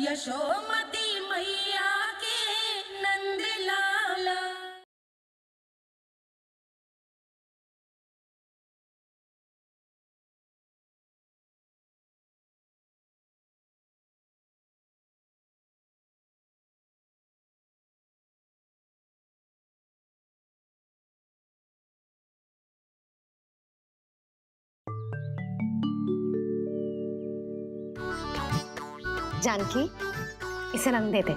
यशोमती मैया के नंद लाला। जानकी, इसे रंग दे दे।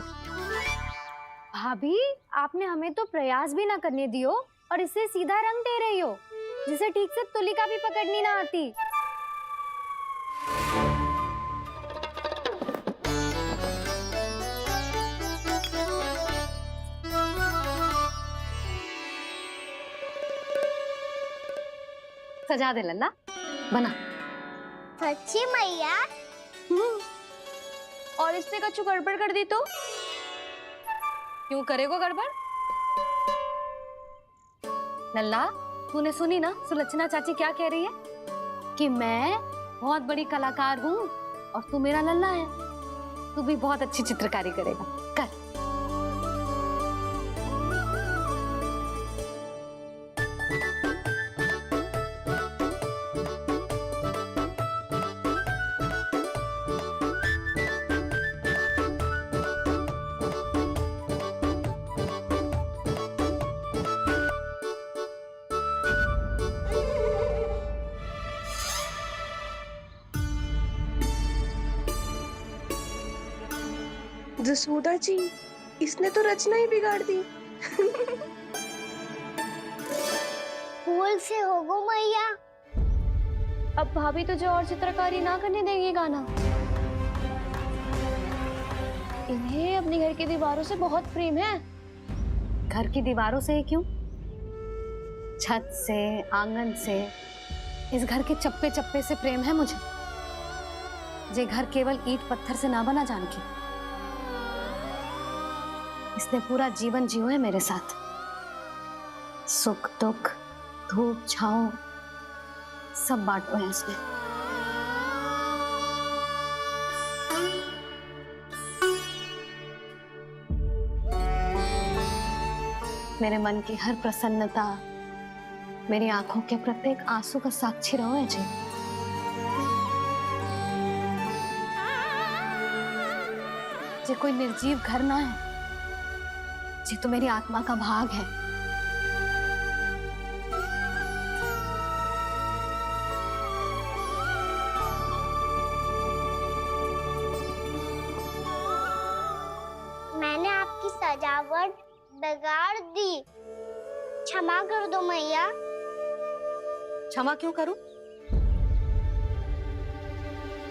भाभी, आपने हमें तो प्रयास भी ना करने दियो और इसे सीधा रंग दे रही हो, जिसे ठीक से तुलिका भी पकड़नी ना आती। सजा दे लल्ला, बना। सच्ची मैया? और इसने कछु गड़बड़ कर दी तो? क्यों करेगो गड़बड़? लल्ला, तूने सुनी ना सुलक्षणा चाची क्या कह रही है? कि मैं बहुत बड़ी कलाकार हूँ और तू मेरा लल्ला है। तू भी बहुत अच्छी चित्रकारी करेगा, कर। जसोदा जी, इसने तो रचना ही बिगाड़ दी। फूल से होगो मैया। अब भाभी तुझे और चित्रकारी ना करने देंगी गाना। इन्हें अपने घर की दीवारों से बहुत प्रेम है। घर की दीवारों से क्यों? छत से, आंगन से, इस घर के चप्पे चप्पे से प्रेम है मुझे। ये घर केवल ईंट पत्थर से ना बना जानकी। इसने पूरा जीवन जियो है मेरे साथ। सुख दुख, धूप छाओ सब बांटो है इसने। मेरे मन की हर प्रसन्नता, मेरी आंखों के प्रत्येक आंसू का साक्षी रहो है जी। ये कोई निर्जीव घर ना है, ये तो मेरी आत्मा का भाग है। मैंने आपकी सजावट बिगाड़ दी, क्षमा कर दो मैया। क्षमा क्यों करूं?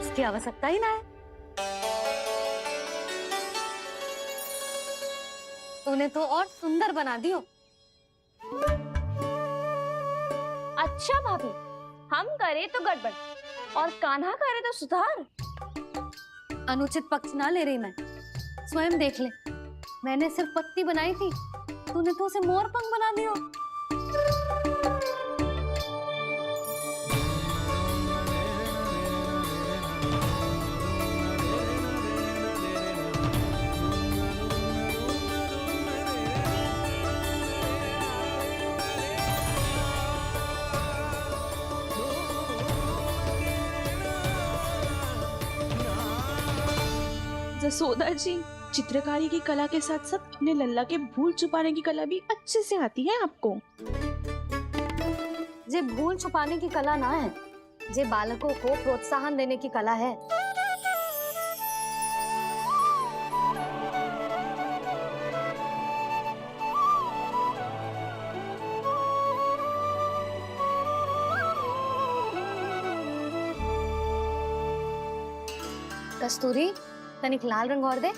इसकी आवश्यकता ही ना है। तूने तो और सुंदर बना दियो। अच्छा भाभी, हम करे तो गड़बड़ और कान्हा करे तो सुधार। अनुचित पक्ष ना ले रही मैं, स्वयं देख ले। मैंने सिर्फ पत्ती बनाई थी, तूने तो उसे मोर पंख बना दियो। जसोदा जी, चित्रकारी की कला के साथ साथ अपने लल्ला के भूल छुपाने की कला भी अच्छे से आती है आपको। ये भूल छुपाने की कला ना है, ये बालकों को प्रोत्साहन देने की कला है। कस्तूरी, तनिक लाल रंग और दे।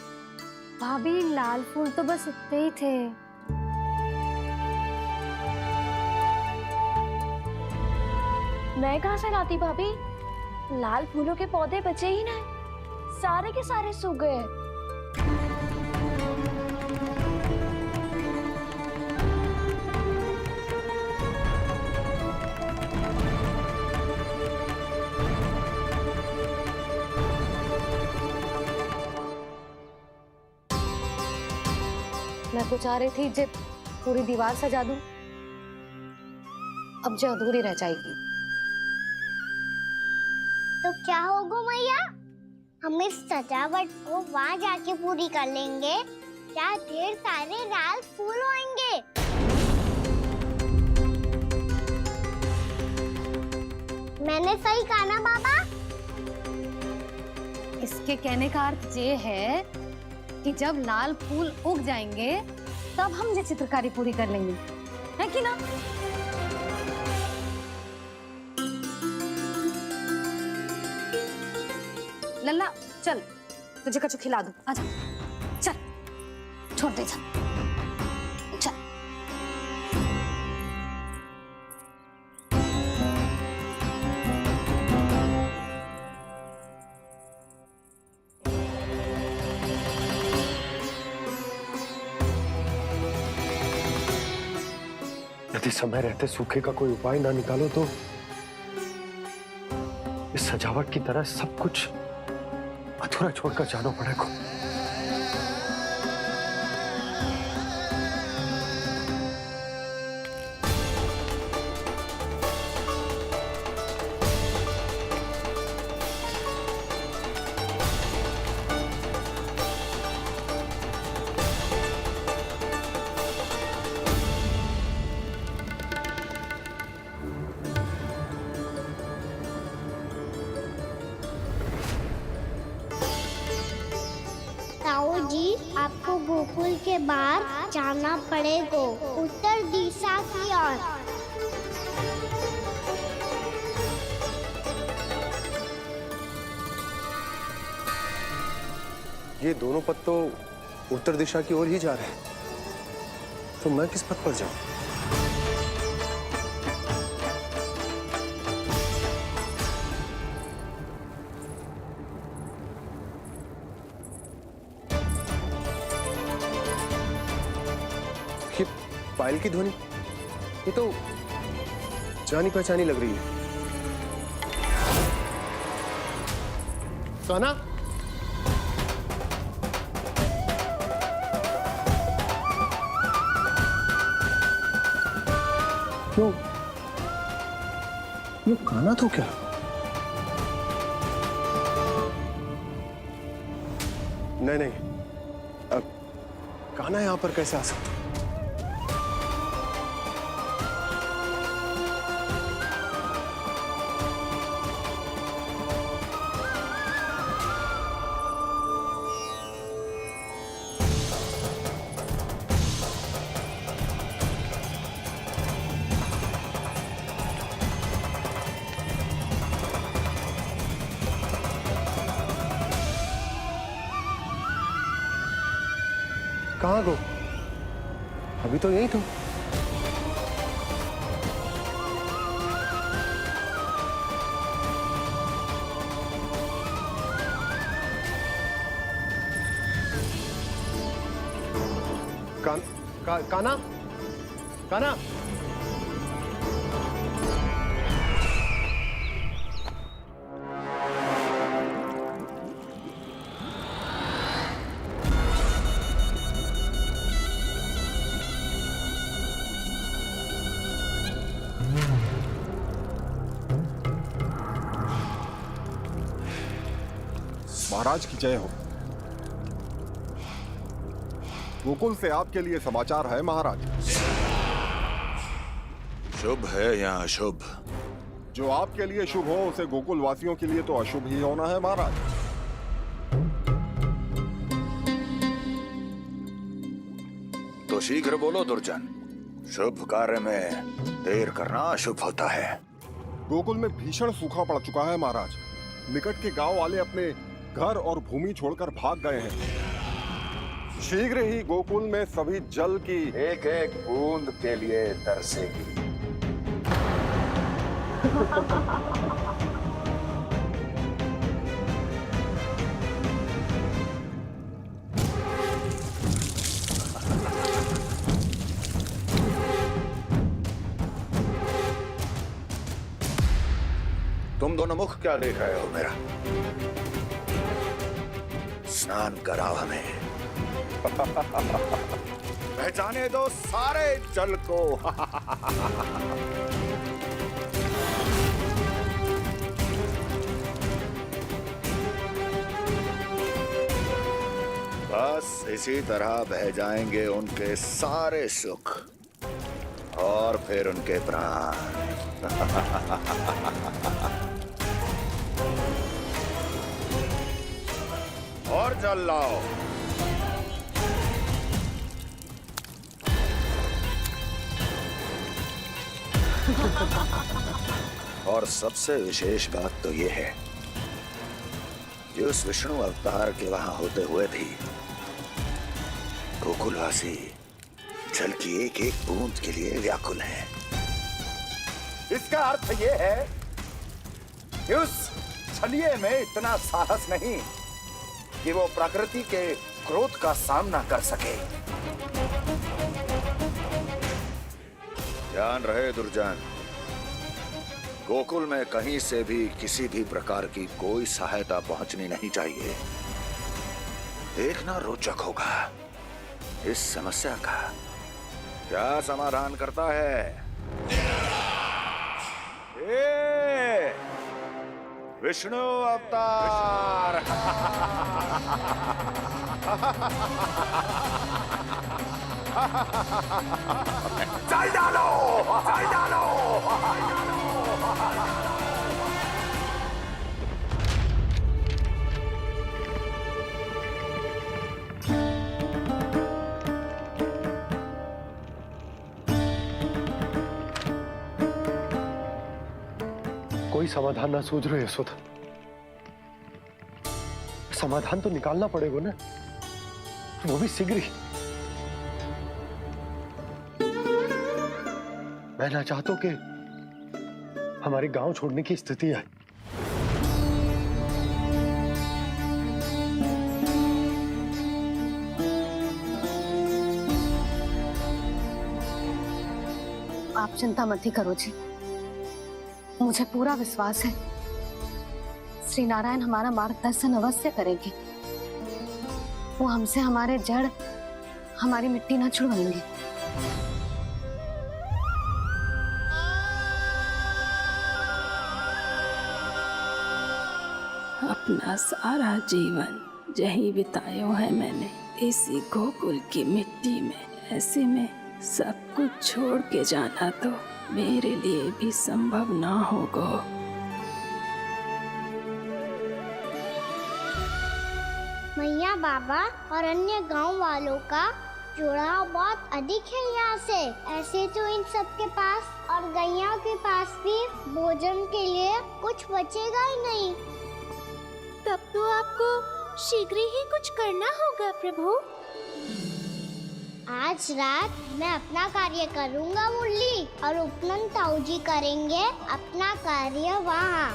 भाभी, लाल फूल तो बस इतने ही थे। मैं कहाँ से लाती भाभी? लाल फूलों के पौधे बचे ही नहीं, सारे के सारे सूख गए। मैं तो चाह रही थी जे पूरी दीवार सजा दूं, अब जो अधूरी रह जाएगी। तो क्या होगा मैया, हम इस सजावट को वहाँ जाके पूरी कर लेंगे, क्या ढेर सारे लाल फूल होंगे। मैंने सही कहा ना बाबा? इसके कहने का अर्थ ये है कि जब लाल फूल उग जाएंगे तब हम ये चित्रकारी पूरी कर लेंगे, है कि ना? लल्ला चल, तुझे कछु खिला दूं, आजा, चल, छोड़ दे, चल, चल। यदि समय रहते सूखे का कोई उपाय ना निकालो तो इस सजावट की तरह सब कुछ अधूरा छोड़कर जाना पड़ेगा। ताऊ जी, आपको गोकुल के बाहर जाना पड़ेगा, उत्तर दिशा की ओर। ये दोनों पथ तो उत्तर दिशा की ओर ही जा रहे हैं, तो मैं किस पथ पर जाऊं? ये पायल की ध्वनि, ये तो जानी पहचानी लग रही है। कान्हा, क्यों? ये कान्हा तो क्या? नहीं नहीं, अब कान्हा यहां पर कैसे आ सकता? कहाँ गो? अभी तो यही तुम। कान्हा, कान्हा, महाराज की जय हो। गोकुल से आपके लिए समाचार है महाराज। शुभ है या अशुभ? जो आपके लिए शुभ हो उसे गोकुल वासियों के लिए तो अशुभ ही होना है महाराज। तो शीघ्र बोलो दुर्जन, शुभ कार्य में देर करना अशुभ होता है। गोकुल में भीषण सूखा पड़ चुका है महाराज। निकट के गांव वाले अपने घर और भूमि छोड़कर भाग गए हैं। शीघ्र ही गोकुल में सभी जल की एक एक बूंद के लिए तरसेगी। तुम दोनों मुख क्या देख रहे हो मेरा? स्नान कराओ हमें। पहचाने दो सारे जल को। बस इसी तरह बह जाएंगे उनके सारे सुख और फिर उनके प्राण। और जल लाओ। और सबसे विशेष बात तो ये है कि उस विष्णु अवतार के वहां होते हुए भी गोकुलवासी जल की एक एक बूंद के लिए व्याकुल हैं। इसका अर्थ ये है कि उस छलिए में इतना साहस नहीं कि वो प्रकृति के क्रोध का सामना कर सके। ध्यान रहे दुर्जन, गोकुल में कहीं से भी किसी भी प्रकार की कोई सहायता पहुंचनी नहीं चाहिए। देखना रोचक होगा इस समस्या का क्या समाधान करता है। ए, विष्णु अवतार। चल डालो, चल डालो। कोई समाधान ना सूझ रहे यशोदा। समाधान तो निकालना पड़ेगा ना, वो भी शीघ्र ही। मैं ना चाहता कि हमारे गांव छोड़ने की स्थिति आए। आप चिंता मत ही करो जी, मुझे पूरा विश्वास है श्री नारायण हमारा मार्गदर्शन अवश्य करेंगे। वो हमसे हमारे जड़, हमारी मिट्टी ना छुड़वाएंगे। अपना सारा जीवन यही बितायो है मैंने, इसी गोकुल की मिट्टी में। ऐसे में सब कुछ छोड़ के जाना तो मेरे लिए भी संभव ना होगा। मैया बाबा और अन्य गांव वालों का जुड़ाव बहुत अधिक है यहाँ से। ऐसे तो इन सब के पास और गैया के पास भी भोजन के लिए कुछ बचेगा ही नहीं। तब तो आपको शीघ्र ही कुछ करना होगा प्रभु। आज रात मैं अपना कार्य करूँगा मुरली, और उपनंद ताऊ जी करेंगे अपना कार्य वहाँ।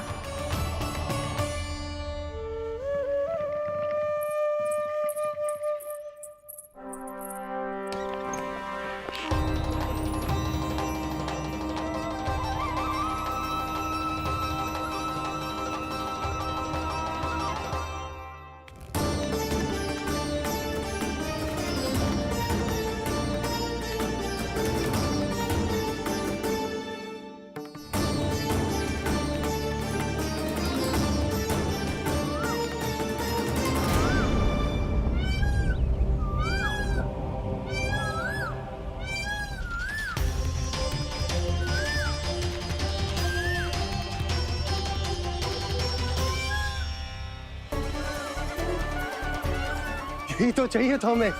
यही तो चाहिए था हमें।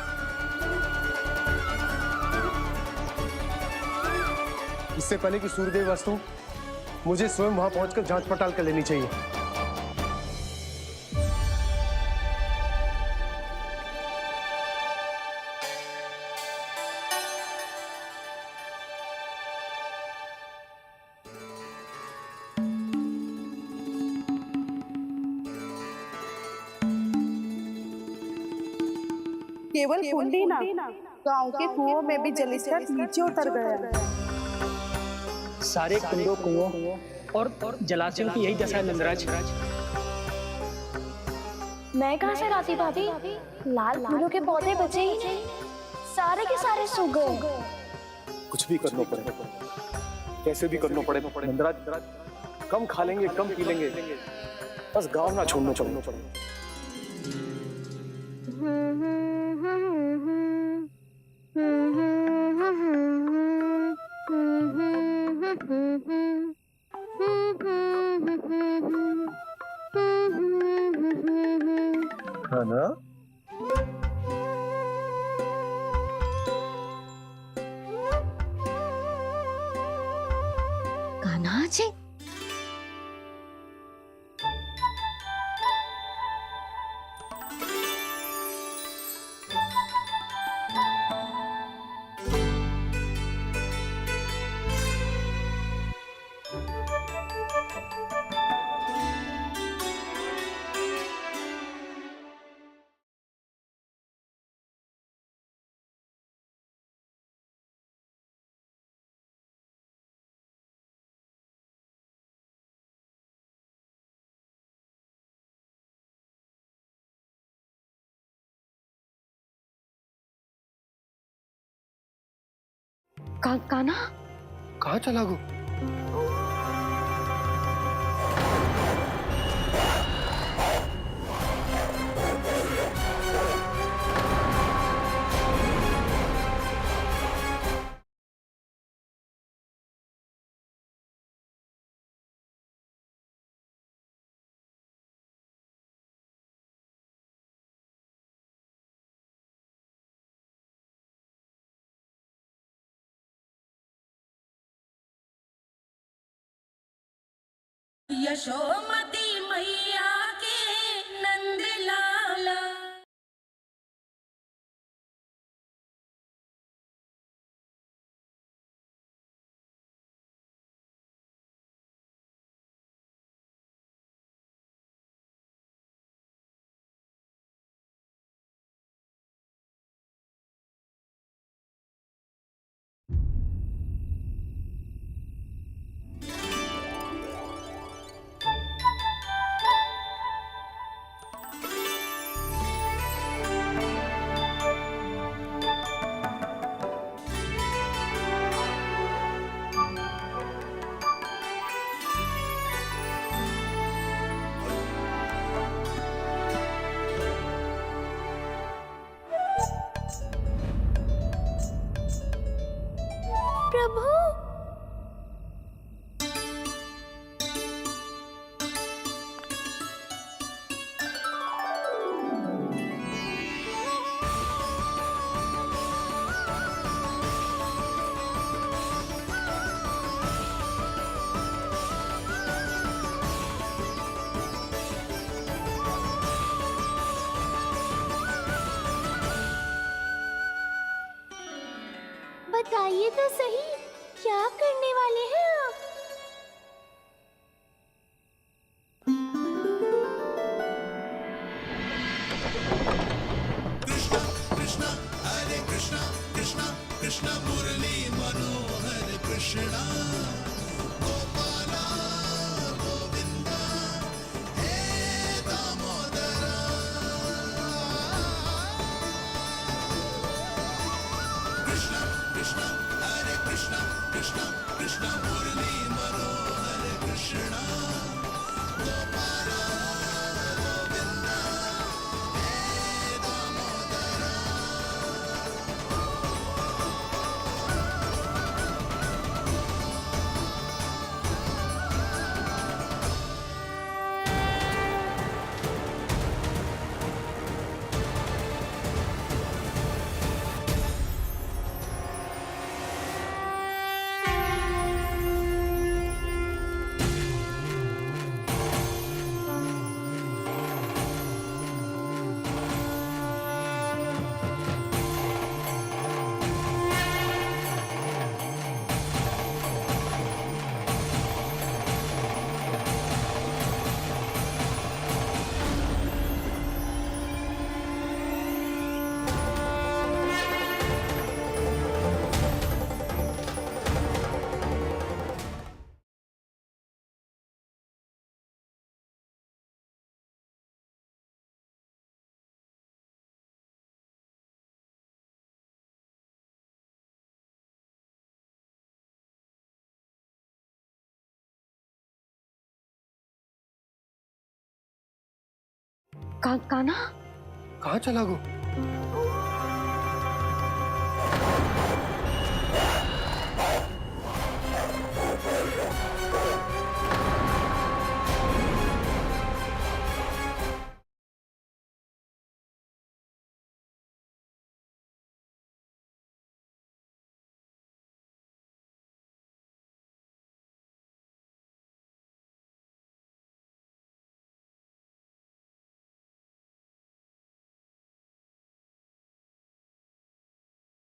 इससे पहले कि सूर्यदेव वस्तु, मुझे स्वयं वहां पहुंचकर जांच पड़ताल कर लेनी चाहिए। केवल कुंडी ना, गांव के कुओं में भी जलस्तर नीचे उतर गया। सारे कुंडों, कुओं और जलाशयों की यही दशा है नंदराज। मैं कहाँ से गाती भाभी? लाल फूलों के पौधे बचे ही नहीं, सारे के सारे सूख गए। कुछ भी करना पड़े, कैसे भी करना पड़े नंदरा, कम खा लेंगे, कम पी लेंगे, बस गाँव ना छोड़ना पड़े। हाँ ना? कान्हा जी, कान्हा कहाँ चला गो? यशोमती मैया के नंद लाला। प्रभु, बताइए तो सही, क्या करने वाले हैं आप? Krishna, Hare Krishna, Krishna Krishna, Murli Kanha कहाँ चला गो?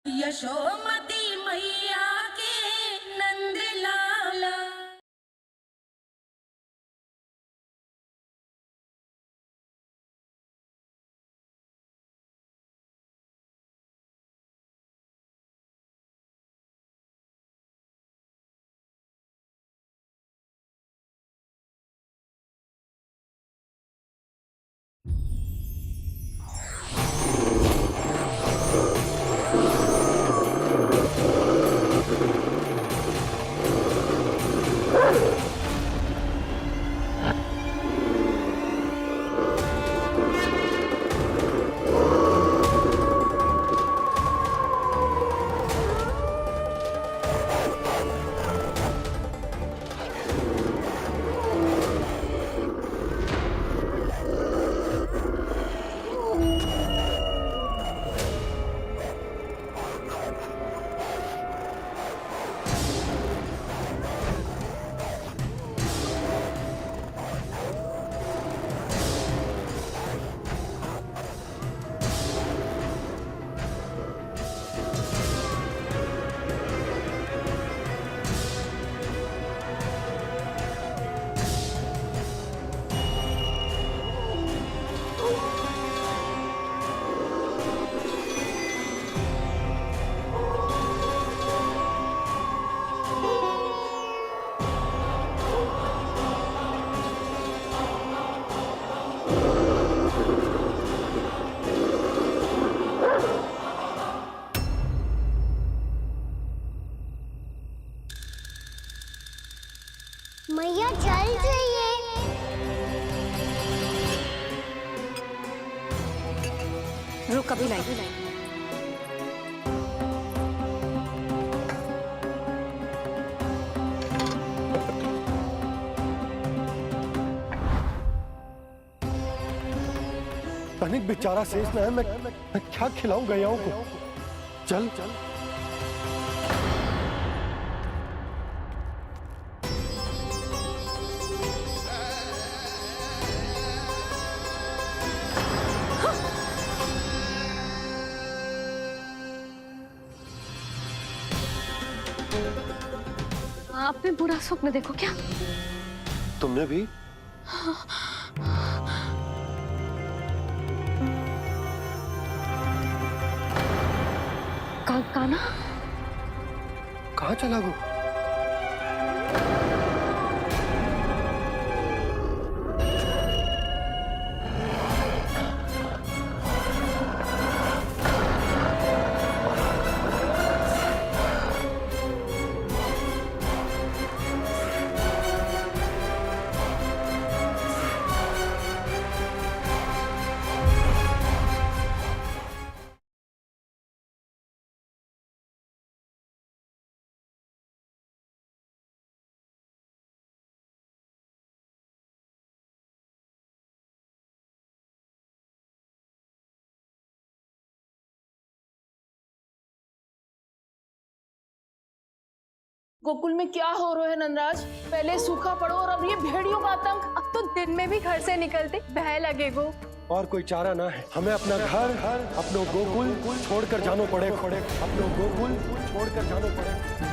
यशोमती मैया के नंद लाला। मैया चल जाइए। रुक अभी लाई। तनिक बेचारा शेष न है, मैं क्या खिलाऊं गैयाओं को? चल चल। आपने बुरा स्वप्न देखो क्या? तुमने भी? कान्हा कहाँ चला गो? गोकुल में क्या हो रहा है नंदराज? पहले सूखा पड़ो और अब ये भेड़ियों का आतंक। अब तो दिन में भी घर से निकलते भय लगेगो। और कोई चारा ना है, हमें अपना घर अपनो गोकुल छोड़कर जानो पड़े। अपनो गोकुल छोड़कर जानो पड़े।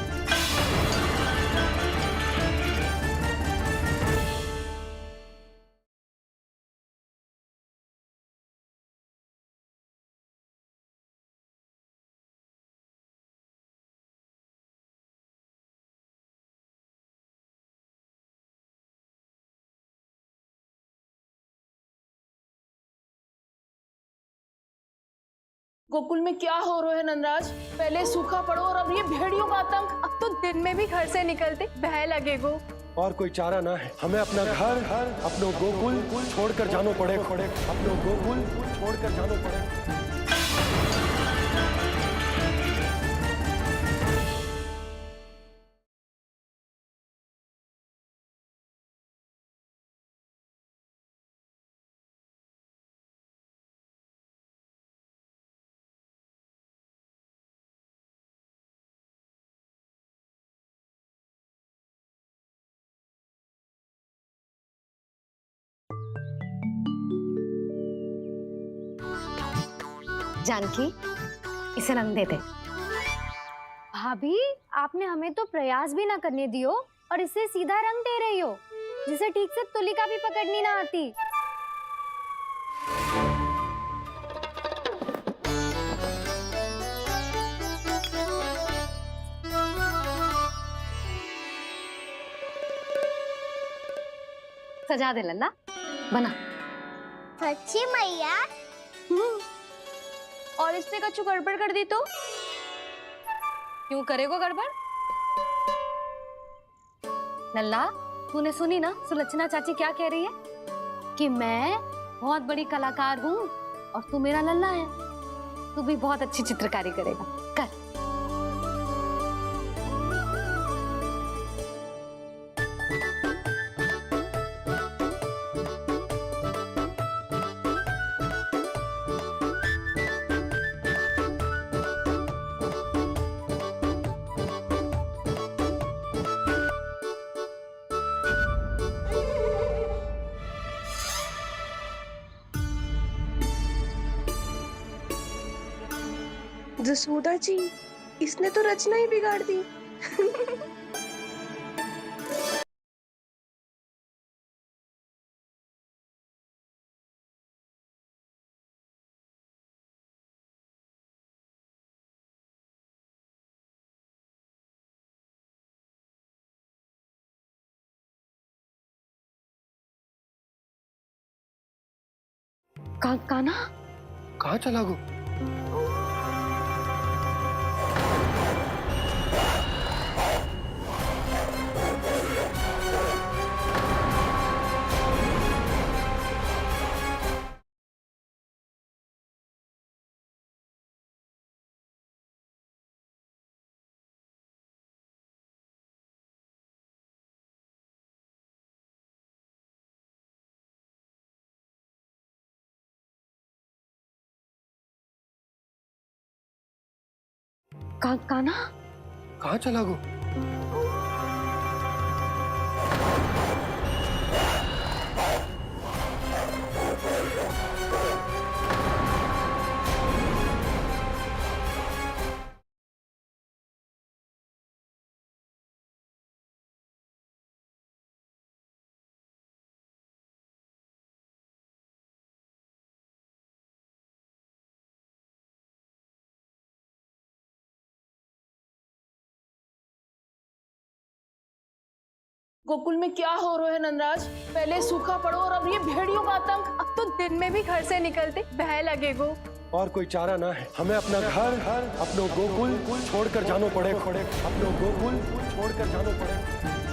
गोकुल में क्या हो रहा है नंदराज? पहले सूखा पड़ो और अब ये भेड़ियों का आतंक। अब तो दिन में भी घर से निकलते भय लगेगो। और कोई चारा ना है, हमें अपना घर अपनो गोकुल छोड़कर जानो पड़े, अपनो गोकुल छोड़कर जानो पड़े। जानकी, इसे रंग दे दे। भाभी, आपने हमें तो प्रयास भी ना करने दियो और इसे सीधा रंग दे रही हो, जिसे ठीक से तुलिका भी पकड़नी ना आती। सजा दे लल्ला, बना। सच्ची मैया? और इसने कछु गड़बड़ कर दी तो? क्यों करेगो गड़बड़? लल्ला, तूने सुनी ना सुलक्षणा चाची क्या कह रही है? कि मैं बहुत बड़ी कलाकार हूँ और तू मेरा लल्ला है, तू भी बहुत अच्छी चित्रकारी करेगा। कर। जसोदा जी, इसने तो रचना ही बिगाड़ दी। काना? कहाँ चला गो? काना? कहाँ चला गो? गोकुल में क्या हो रहा है नंदराज? पहले सूखा पड़ो और अब ये भेड़ियों का आतंक। अब तो दिन में भी घर से निकलते बह लगेगो। और कोई चारा ना है, हमें अपना घर अपनो गोकुल छोड़कर जानो पड़े, अपनो गोकुल छोड़कर जानो पड़े।